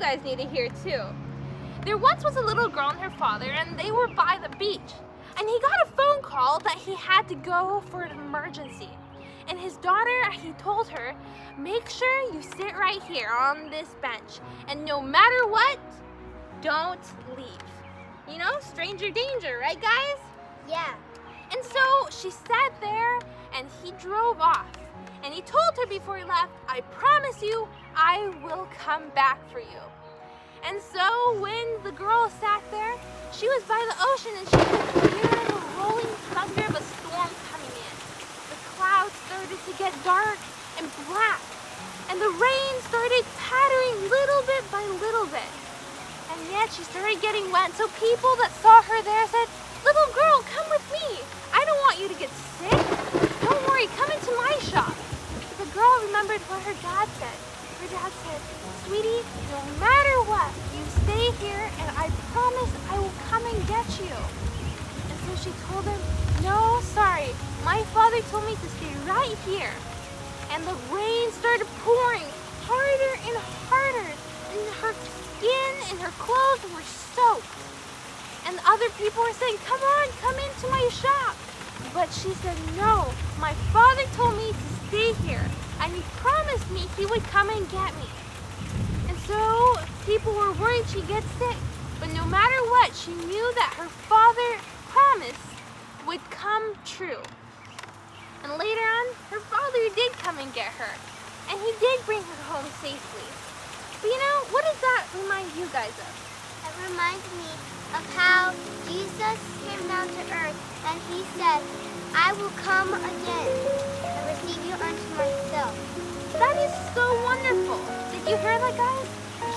guys need to hear too. There once was a little girl and her father, and they were by the beach. And he got a phone call that he had to go for an emergency. And his daughter, he told her, make sure you sit right here on this bench. And no matter what, don't leave. You know, stranger danger, right guys? Yeah. And so she sat there and he drove off. And he told her before he left, I promise you, I will come back for you. And so when the girl sat there, she was by the ocean and she could hear the rolling thunder of a storm coming in. The clouds started to get dark and black. And the rain started pattering little bit by little bit. And yet she started getting wet. So people that saw her there said, little girl, come with me. I don't want you to get sick. Don't worry, come into my shop. The girl remembered what her dad said. Her dad said, sweetie, no matter what, you stay here and I promise I will come and get you. And so she told him, no, sorry, my father told me to stay right here. And the rain started pouring harder and harder, and her skin and her clothes were soaked. And other people were saying, come on, come into my shop. But she said, no, my father told me to stay here, and he promised me he would come and get me. And so people were worried she'd get sick, but no matter what, she knew that her father's promise would come true. And later on, her father did come and get her, and he did bring her home safely. But you know, what does that remind you guys of? It reminds me of how Jesus came down to earth and he said, I will come again and receive you unto myself. That is so wonderful. Did you hear that, guys?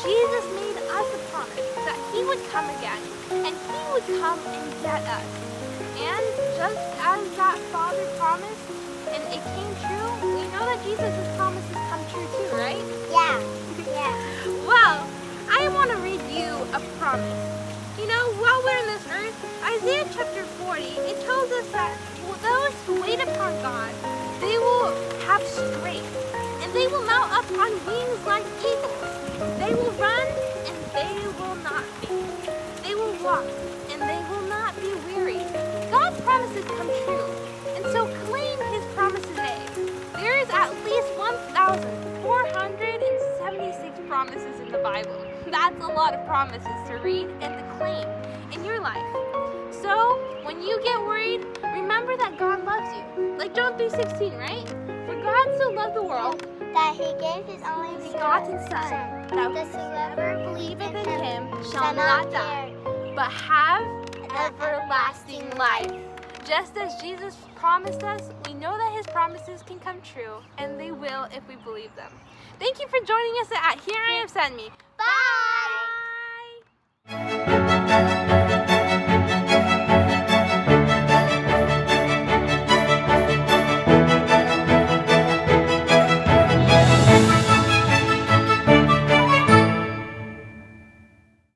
Jesus made us a promise that he would come again and he would come and get us. And just as that Father promised and it came true, we know that Jesus' promises come true too, right? Yeah. Yeah. Well, I want to read you a promise. You know, while we're on this earth, Isaiah chapter 40, it tells us that those who wait upon God, they will have strength, and they will mount up on wings like eagles. They will run, and they will not faint. They will walk, and they will not be weary. God's promises come true, and so claim his promise today. There is at least 1,476 promises in the Bible. That's a lot of promises to read and to claim in your life. So, when you get worried, remember that God loves you. Like John 3:16, right? For God so loved the world That he gave his only begotten Son, that whosoever believeth believeth in him shall not die, but have everlasting life. Just as Jesus promised us, we know that his promises can come true, and they will if we believe them. Thank you for joining us at Here I Am Send Me.